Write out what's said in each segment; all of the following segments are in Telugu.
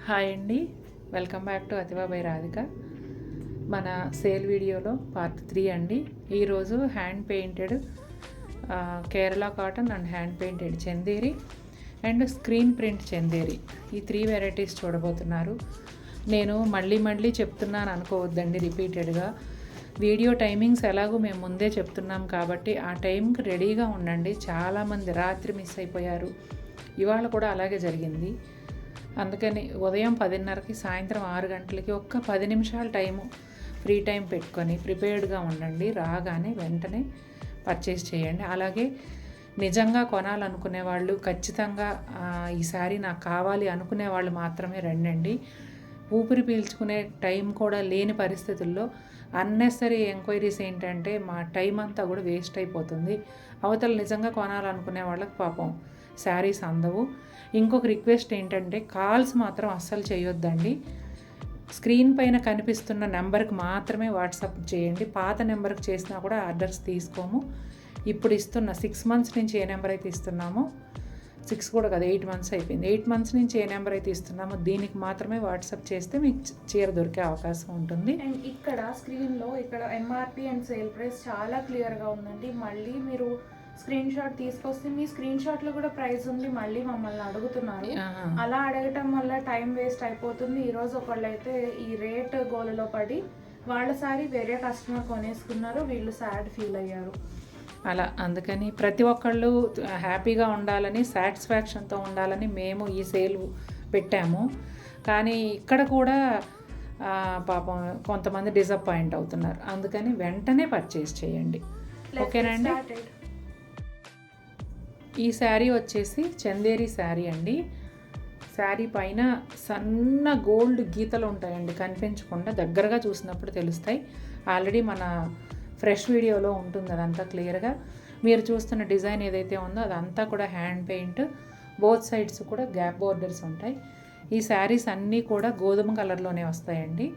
హాయ్ అండి, welcome back to Athiva by Radhika. మన సేల్ వీడియోలో పార్ట్ 3 అండి. ఈరోజు hand painted Kerala cotton and hand painted Chanderi and screen print Chanderi, ఈ 3 వెరైటీస్ చూడబోతున్నారు. నేను మళ్ళీ చెప్తున్నాను అనుకోవద్దండి రిపీటెడ్గా. వీడియో టైమింగ్స్ ఎలాగో మేము ముందే చెప్తున్నాం కాబట్టి ఆ టైంకి రెడీగా ఉండండి. చాలామంది రాత్రి మిస్ అయిపోయారు, ఇవాళ కూడా అలాగే జరిగింది. అందుకని ఉదయం 10:30కి సాయంత్రం 6 గంటలకి ఒక్క 10 నిమిషాల టైము ఫ్రీ టైం పెట్టుకొని ప్రిపేర్డ్గా ఉండండి. రాగానే వెంటనే పర్చేస్ చేయండి. అలాగే నిజంగా కొనాలనుకునే వాళ్ళు, ఖచ్చితంగా ఈసారి నాకు కావాలి అనుకునే వాళ్ళు మాత్రమే రండి. ఊపిరి పీల్చుకునే టైం కూడా లేని పరిస్థితుల్లో అన్నెసరీ ఎంక్వైరీస్ ఏంటంటే మా టైం అంతా కూడా వేస్ట్ అయిపోతుంది. అవతల నిజంగా కొనాలనుకునే వాళ్ళకి పాపం శారీస్ అందవు. ఇంకొక రిక్వెస్ట్ ఏంటంటే కాల్స్ మాత్రం అస్సలు చేయొద్దండి. స్క్రీన్ పైన కనిపిస్తున్న నెంబర్కి మాత్రమే వాట్సాప్ చేయండి. పాత నెంబర్కి చేసినా కూడా ఆర్డర్స్ తీసుకోము. ఇప్పుడు ఇస్తున్న 6 మంత్స్ నుంచి ఏ నెంబర్ అయితే ఇస్తున్నామో, 6 కూడా కదా 8 మంత్స్ అయిపోయింది, 8 మంత్స్ నుంచి ఏ నెంబర్ అయితే ఇస్తున్నామో దీనికి మాత్రమే వాట్సాప్ చేస్తే మీకు చీర దొరికే అవకాశం ఉంటుంది. అండ్ ఇక్కడ స్క్రీన్లో ఇక్కడ ఎంఆర్పి అండ్ సేల్ ప్రైస్ చాలా క్లియర్గా ఉందండి. మళ్ళీ మీరు స్క్రీన్ షాట్ తీసుకొస్తే మీ స్క్రీన్ షాట్లో కూడా ప్రైస్ ఉంది, మళ్ళీ మమ్మల్ని అడుగుతున్నారు. అలా అడగటం వల్ల టైం వేస్ట్ అయిపోతుంది. ఈరోజు ఒకళ్ళు అయితే ఈ రేట్ గోలలో పడి వాళ్ళ సారీ వేరే కస్టమర్ కొనేసుకున్నారు, వీళ్ళు సాడ్ ఫీల్ అయ్యారు. అలా అందుకని ప్రతి ఒక్కళ్ళు హ్యాపీగా ఉండాలని, సాటిస్ఫాక్షన్తో ఉండాలని మేము ఈ సేల్ పెట్టాము. కానీ ఇక్కడ కూడా పాపం కొంతమంది డిసప్పాయింట్ అవుతున్నారు. అందుకని వెంటనే పర్చేస్ చేయండి, ఓకేనండి. ఈ శారీ వచ్చేసి చందేరి శారీ అండి. శారీ పైన సన్న గోల్డ్ గీతలు ఉంటాయండి, కనిపించకుండా దగ్గరగా చూసినప్పుడు తెలుస్తాయి. ఆల్రెడీ మన ఫ్రెష్ వీడియోలో ఉంటుంది అదంతా క్లియర్గా. మీరు చూస్తున్న డిజైన్ ఏదైతే ఉందో అదంతా కూడా హ్యాండ్ పెయింట్. బోత్ సైడ్స్ కూడా గ్యాప్ బోర్డర్స్ ఉంటాయి. ఈ శారీస్ అన్నీ కూడా గోధుమ కలర్లోనే వస్తాయండి.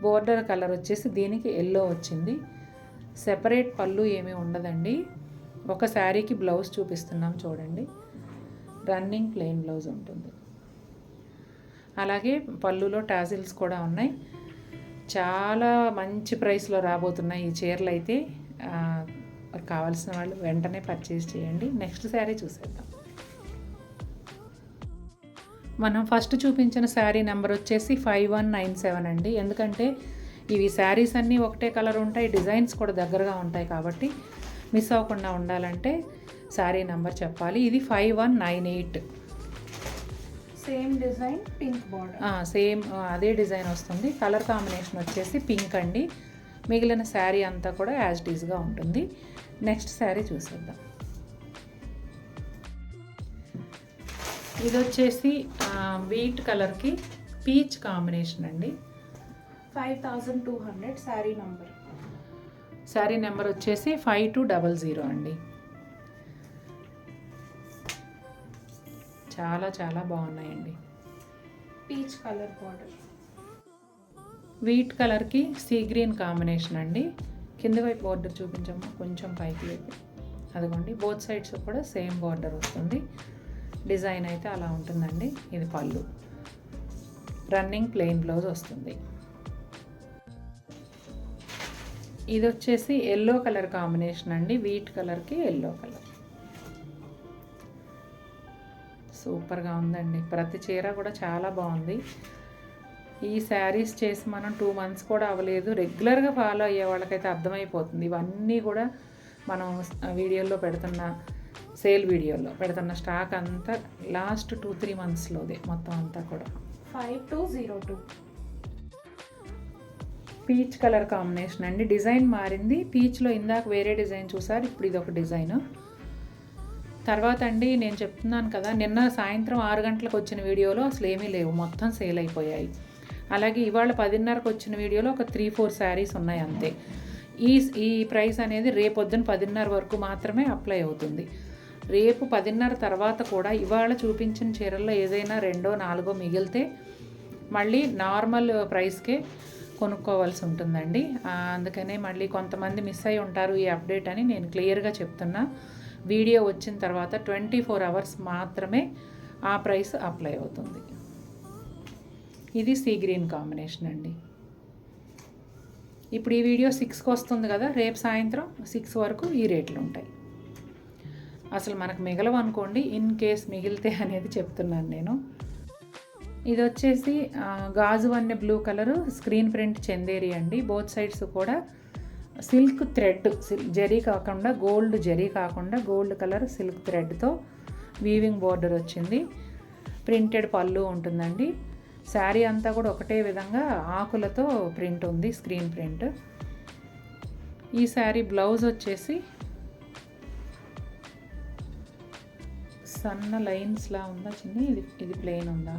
బోర్డర్ కలర్ వచ్చేసి దీనికి ఎల్లో వచ్చింది. సెపరేట్ పళ్ళు ఏమీ ఉండదండి. ఒక శారీకి బ్లౌజ్ చూపిస్తున్నాం చూడండి. రన్నింగ్ ప్లెయిన్ బ్లౌజ్ ఉంటుంది. అలాగే పళ్ళులో టాజిల్స్ కూడా ఉన్నాయి. చాలా మంచి ప్రైస్లో రాబోతున్నాయి ఈ చీరలు అయితే. కావాల్సిన వాళ్ళు వెంటనే పర్చేస్ చేయండి. నెక్స్ట్ శారీ చూసేద్దాం. మనం ఫస్ట్ చూపించిన శారీ నెంబర్ వచ్చేసి 5197 అండి. ఎందుకంటే ఇవి శారీస్ అన్నీ ఒకటే కలర్ ఉంటాయి, డిజైన్స్ కూడా దగ్గరగా ఉంటాయి కాబట్టి మిస్ అవ్వకుండా ఉండాలంటే శారీ నెంబర్ చెప్పాలి. ఇది 5198. Same design, pink border. Same అదే డిజైన్ వస్తుంది. కలర్ కాంబినేషన్ వచ్చేసి పింక్ అండి. మిగిలిన శారీ అంతా కూడా యాజ్ ఇట్ ఈస్గా ఉంటుంది. నెక్స్ట్ శారీ చూసేద్దాం. ఇది వచ్చేసి వీట్ కలర్కి పీచ్ కాంబినేషన్ అండి. 5200 శారీ నెంబర్. శారీ నెంబర్ వచ్చేసి 5200 అండి. చాలా బాగున్నాయండి. Peach colour border. వీట్ కలర్కి సీ గ్రీన్ కాంబినేషన్ అండి. కింద వైపు బార్డర్ చూపించమ్మా, కొంచెం పైకి వైపు. అదిగోండి, బోత్ సైడ్స్ కూడా సేమ్ బార్డర్ వస్తుంది. డిజైన్ అయితే అలా ఉంటుందండి. ఇది పళ్ళు. రన్నింగ్ ప్లెయిన్ బ్లౌజ్ వస్తుంది. ఇది వచ్చేసి ఎల్లో కలర్ కాంబినేషన్ అండి. వీట్ కలర్కి ఎల్లో కలర్. సూపర్గా ఉందండి. ప్రతి చీర కూడా చాలా బాగుంది. ఈ శారీస్ చేసి మనం 2 మంత్స్ కూడా అవ్వలేదు. రెగ్యులర్గా ఫాలో అయ్యే వాళ్ళకైతే అర్థమైపోతుంది. ఇవన్నీ కూడా మనం వీడియోలో పెడుతున్న, సేల్ వీడియోలో పెడుతున్న స్టాక్ అంతా లాస్ట్ 2-3 మంత్స్లోదే మొత్తం అంతా కూడా. 5202. పీచ్ కలర్ కాంబినేషన్ అండి. డిజైన్ మారింది. పీచ్లో ఇందాక వేరే డిజైన్ చూసారు, ఇప్పుడు ఇది ఒక డిజైన్. తర్వాత అండి నేను చెప్తున్నాను కదా, నిన్న సాయంత్రం 6 గంటలకు వచ్చిన వీడియోలో అసలు ఏమీ లేవు, మొత్తం సేల్ అయిపోయాయి. అలాగే ఇవాళ 10:30కు వచ్చిన వీడియోలో ఒక 3-4 శారీస్ ఉన్నాయి అంతే. ఈ ప్రైస్ అనేది రేపొద్దున 10:30 వరకు మాత్రమే అప్లై అవుతుంది. రేపు 10:30 తర్వాత కూడా ఇవాళ చూపించిన చీరల్లో ఏదైనా 2-4 మిగిలితే మళ్ళీ నార్మల్ ప్రైస్కే కొనుక్కోవాల్సి ఉంటుందండి. అందుకనే మళ్ళీ కొంతమంది మిస్ అయి ఉంటారు ఈ అప్డేట్ అని నేను క్లియర్గా చెప్తున్నా. వీడియో వచ్చిన తర్వాత 24 అవర్స్ మాత్రమే ఆ ప్రైస్ అప్లై అవుతుంది. ఇది సీ గ్రీన్ కాంబినేషన్ అండి. ఇప్పుడు ఈ వీడియో 6కి వస్తుంది కదా, రేపు సాయంత్రం 6 వరకు ఈ రేట్లు ఉంటాయి. అసలు మనకు మిగలవు అనుకోండి, ఇన్ కేస్ మిగిలితే అనేది చెప్తున్నాను నేను. ఇది వచ్చేసి గాజు వన్నె blue colour screen print Chanderi అండి. బోత్ సైడ్స్ కూడా సిల్క్ థ్రెడ్, జరీ కాకుండా గోల్డ్ జరీ కాకుండా గోల్డ్ కలర్ సిల్క్ థ్రెడ్తో వీవింగ్ బోర్డర్ వచ్చింది. ప్రింటెడ్ పళ్ళు ఉంటుందండి. శారీ అంతా కూడా ఒకటే విధంగా ఆకులతో ప్రింట్ ఉంది, స్క్రీన్ ప్రింట్. ఈ శారీ బ్లౌజ్ వచ్చేసి సన్న లైన్స్లా ఉందా చిన్ని? ఇది ప్లెయిన్ ఉందా?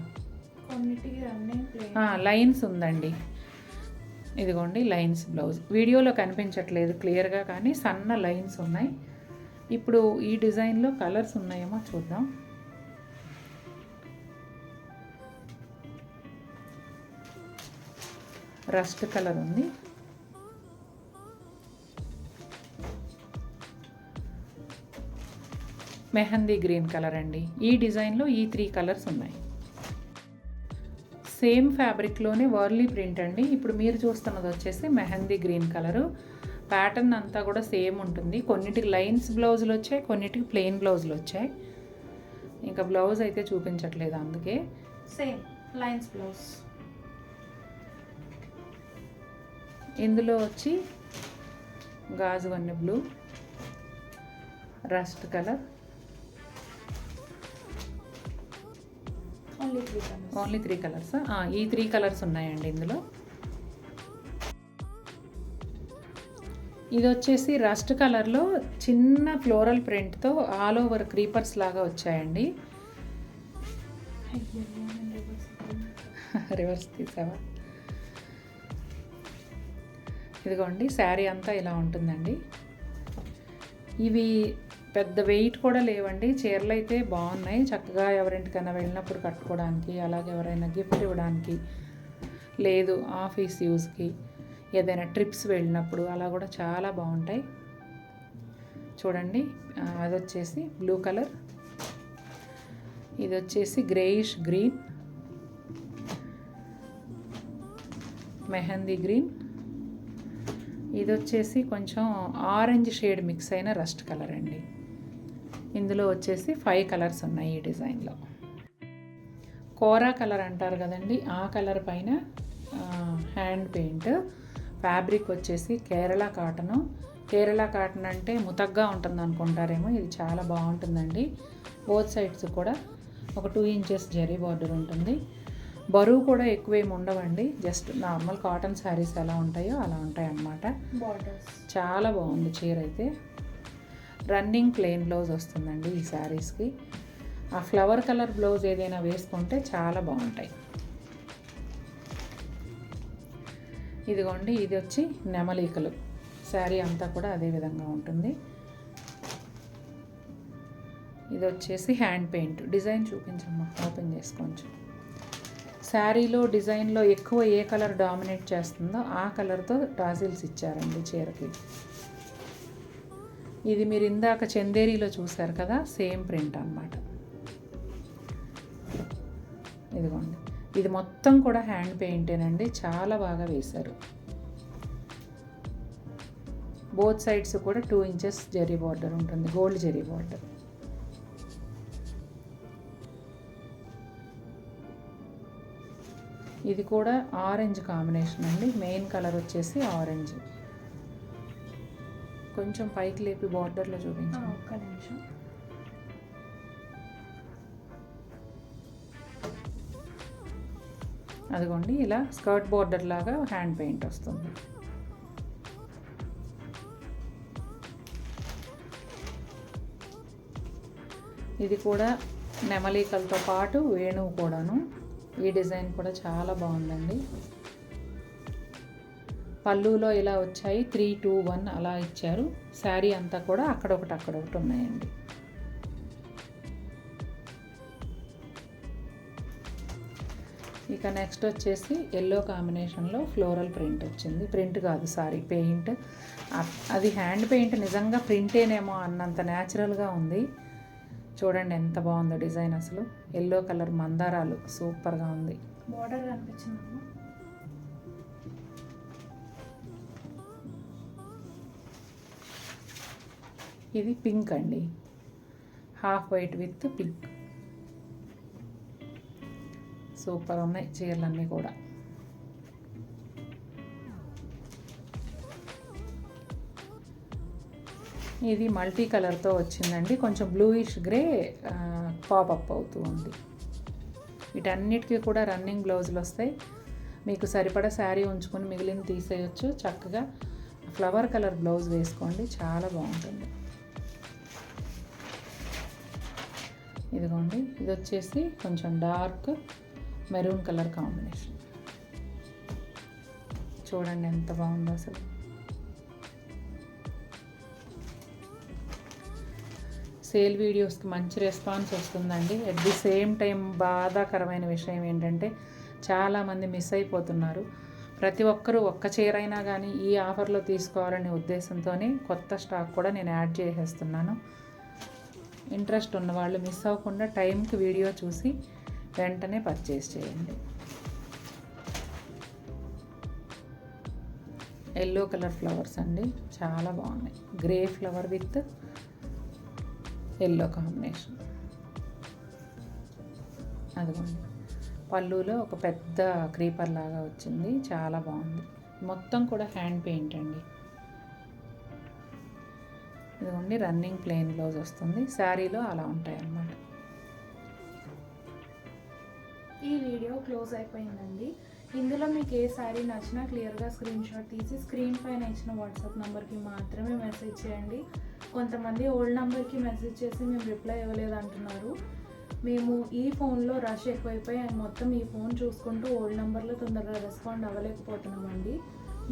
లైన్స్ ఉందండి. ఇదిగోండి లైన్స్ బ్లౌజ్. వీడియోలో కనిపించట్లేదు క్లియర్గా, కానీ సన్న లైన్స్ ఉన్నాయి. ఇప్పుడు ఈ డిజైన్లో కలర్స్ ఉన్నాయేమో చూద్దాం. రస్ట్ కలర్ ఉంది, మెహందీ గ్రీన్ కలర్ అండి. ఈ డిజైన్లో ఈ 3 కలర్స్ ఉన్నాయి. సేమ్ ఫ్యాబ్రిక్లోనే వర్లీ ప్రింట్ అండి. ఇప్పుడు మీరు చూస్తున్నది వచ్చేసి మెహందీ గ్రీన్ కలరు. ప్యాటర్న్ అంతా కూడా సేమ్ ఉంటుంది. కొన్నిటికి లైన్స్ బ్లౌజులు వచ్చాయి, కొన్నిటికి ప్లెయిన్ బ్లౌజులు వచ్చాయి. ఇంకా బ్లౌజ్ అయితే చూపించట్లేదు, అందుకే సేమ్ లైన్స్ బ్లౌజ్. ఇందులో వచ్చి గాజు వన్నె blue, rust colour, only 3 colours. ఈ 3 కలర్స్ ఉన్నాయండి ఇందులో. ఇది వచ్చేసి రస్ట్ కలర్లో చిన్న ఫ్లోరల్ ప్రింట్తో ఆల్ ఓవర్ క్రీపర్స్ లాగా వచ్చాయండి. రివర్స్ తీసావా? ఇదిగోండి శారీ అంతా ఇలా ఉంటుందండి. ఇవి పెద్ద వెయిట్ కూడా లేవండి. చీరలు అయితే బాగున్నాయి, చక్కగా ఎవరింటికైనా వెళ్ళినప్పుడు కట్టుకోవడానికి, అలాగే ఎవరైనా గిఫ్ట్ ఇవ్వడానికి, లేదు ఆఫీస్ యూస్కి, ఏదైనా ట్రిప్స్ వెళ్ళినప్పుడు అలా కూడా చాలా బాగుంటాయి. చూడండి, అది వచ్చేసి బ్లూ కలర్, ఇది వచ్చేసి గ్రేయిష్ గ్రీన్, మెహందీ గ్రీన్, ఇది వచ్చేసి కొంచెం ఆరెంజ్ షేడ్ మిక్స్ అయిన రస్ట్ కలర్ అండి. ఇందులో వచ్చేసి 5 కలర్స్ ఉన్నాయి ఈ డిజైన్లో. కోరా కలర్ అంటారు కదండి, ఆ కలర్ పైన హ్యాండ్ పెయింట్. ఫ్యాబ్రిక్ వచ్చేసి కేరళ కాటను. కేరళ కాటన్ అంటే ముతగ్గా ఉంటుంది అనుకుంటారేమో, ఇది చాలా బాగుంటుందండి. బోత్ సైడ్స్ కూడా ఒక 2 ఇంచెస్ జరీ బార్డర్ ఉంటుంది. బరువు కూడా ఎక్కువేమి ఉండవండి, జస్ట్ నార్మల్ కాటన్ శారీస్ ఎలా ఉంటాయో అలా ఉంటాయి అన్నమాట. చాలా బాగుంది చీర అయితే. రన్నింగ్ ప్లెయిన్ బ్లౌజ్ వస్తుందండి ఈ శారీస్కి. ఆ ఫ్లవర్ కలర్ బ్లౌజ్ ఏదైనా వేసుకుంటే చాలా బాగుంటాయి. ఇదిగోండి, ఇది వచ్చి నెమలీకలు. శారీ అంతా కూడా అదే విధంగా ఉంటుంది. ఇది వచ్చేసి హ్యాండ్ పెయింట్. డిజైన్ చూపించమ్మా, ఓపెన్ చేసుకోవచ్చు. శారీలో డిజైన్లో ఎక్కువ ఏ కలర్ డామినేట్ చేస్తుందో ఆ కలర్తో టాజిల్స్ ఇచ్చారండి చీరకి. ఇది మీరు ఇందాక చందేరీలో చూశారు కదా, సేమ్ ప్రింట్ అన్నమాట. ఇదిగోండి, ఇది మొత్తం కూడా హ్యాండ్ పెయింటేనండి, చాలా బాగా వేశారు. బోత్ సైడ్స్ కూడా 2 ఇంచెస్ జరీ బార్డర్ ఉంటుంది, గోల్డ్ జరీ బార్డర్. ఇది కూడా ఆరెంజ్ కాంబినేషన్ అండి. మెయిన్ కలర్ వచ్చేసి ఆరెంజ్. కొంచెం పైకి లేపి బార్డర్లో చూపించాను. ఒక్క నిమిషం. అదిగోండి, ఇలా స్కర్ట్ బార్డర్ లాగా హ్యాండ్ పెయింట్ వస్తుంది. ఇది కూడా నెమలీకలతో పాటు వేణువు కూడాను. ఈ డిజైన్ కూడా చాలా బాగుందండి. పళ్ళులో ఇలా వచ్చాయి, 3, 2, 1 అలా ఇచ్చారు. శారీ అంతా కూడా అక్కడొకటి ఉన్నాయండి. ఇక నెక్స్ట్ వచ్చేసి ఎల్లో కాంబినేషన్లో ఫ్లోరల్ ప్రింట్ వచ్చింది. ప్రింట్ కాదు, సారీ, పెయింట్. అది హ్యాండ్ పెయింట్, నిజంగా ప్రింటేనేమో అన్నంత న్యాచురల్గా ఉంది. చూడండి ఎంత బాగుందో డిజైన్ అసలు. ఎల్లో కలర్ మందారాలు సూపర్గా ఉంది. బార్డర్ కనిపించిందమ్మా. ఇది పింక్ అండి, half white with pink. Super ఉన్నాయి చీరలన్నీ కూడా. ఇది మల్టీ కలర్తో వచ్చిందండి, కొంచెం బ్లూయిష్ గ్రే పాపప్ అవుతూ ఉంది. వీటన్నిటికీ కూడా రన్నింగ్ బ్లౌజులు వస్తాయి. మీకు సరిపడా శారీ ఉంచుకొని మిగిలిన తీసేయచ్చు. చక్కగా ఫ్లవర్ కలర్ బ్లౌజ్ వేసుకోండి, చాలా బాగుంటుంది. ఇదిగోండి, ఇది వచ్చేసి కొంచెం డార్క్ మెరూన్ కలర్ కాంబినేషన్. చూడండి ఎంత బాగుందో అసలు. సేల్ వీడియోస్కి మంచి రెస్పాన్స్ వస్తుందండి. అట్ ది సేమ్ టైం బాధాకరమైన విషయం ఏంటంటే చాలామంది మిస్ అయిపోతున్నారు. ప్రతి ఒక్కరూ ఒక్క చీర అయినా కానీ ఈ ఆఫర్లో తీసుకోవాలనే ఉద్దేశంతోనే కొత్త స్టాక్ కూడా నేను యాడ్ చేసేస్తున్నాను. ఇంట్రెస్ట్ ఉన్నవాళ్ళు మిస్ అవ్వకుండా టైంకి వీడియో చూసి వెంటనే పర్చేస్ చేయండి. ఎల్లో కలర్ ఫ్లవర్స్ అండి, చాలా బాగున్నాయి. Grey flower with yellow combination. అదిగోండి, పళ్ళులో ఒక పెద్ద క్రీపర్ లాగా వచ్చింది, చాలా బాగుంది. మొత్తం కూడా హ్యాండ్ పెయింట్ అండి. ఇదిగోండి, రన్నింగ్ ప్లెయిన్ బ్లౌజ్ వస్తుంది. శారీలో అలా ఉంటాయి అన్నమాట. ఈ వీడియో క్లోజ్ అయిపోయిందండి. ఇందులో మీకు ఏ శారీ నచ్చినా క్లియర్గా స్క్రీన్ షాట్ తీసి స్క్రీన్ పైన ఇచ్చిన వాట్సాప్ నెంబర్కి మాత్రమే మెసేజ్ చేయండి. కొంతమంది ఓల్డ్ నెంబర్కి మెసేజ్ చేసి మేము రిప్లై ఇవ్వలేదు అంటున్నారు. మేము ఈ ఫోన్లో రష్ ఎక్కువైపోయి మొత్తం ఈ ఫోన్ చూసుకుంటూ ఓల్డ్ నెంబర్లో తొందరగా రెస్పాండ్ అవ్వలేకపోతున్నామండి.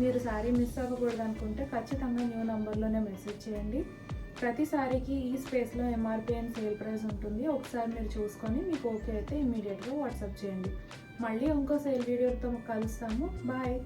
మీరు శారీ మిస్ అవ్వకూడదు అనుకుంటే ఖచ్చితంగా న్యూ నెంబర్లోనే మెసేజ్ చేయండి. ప్రతి శారీకి ఈ స్పేస్లో ఎంఆర్పి అండ్ సేల్ ప్రైస్ ఉంటుంది. ఒకసారి మీరు చూసుకొని మీకు ఓకే అయితే ఇమీడియట్గా వాట్సాప్ చేయండి. మళ్ళీ ఇంకో సేల్ వీడియోతో కలుస్తాము. బాయ్.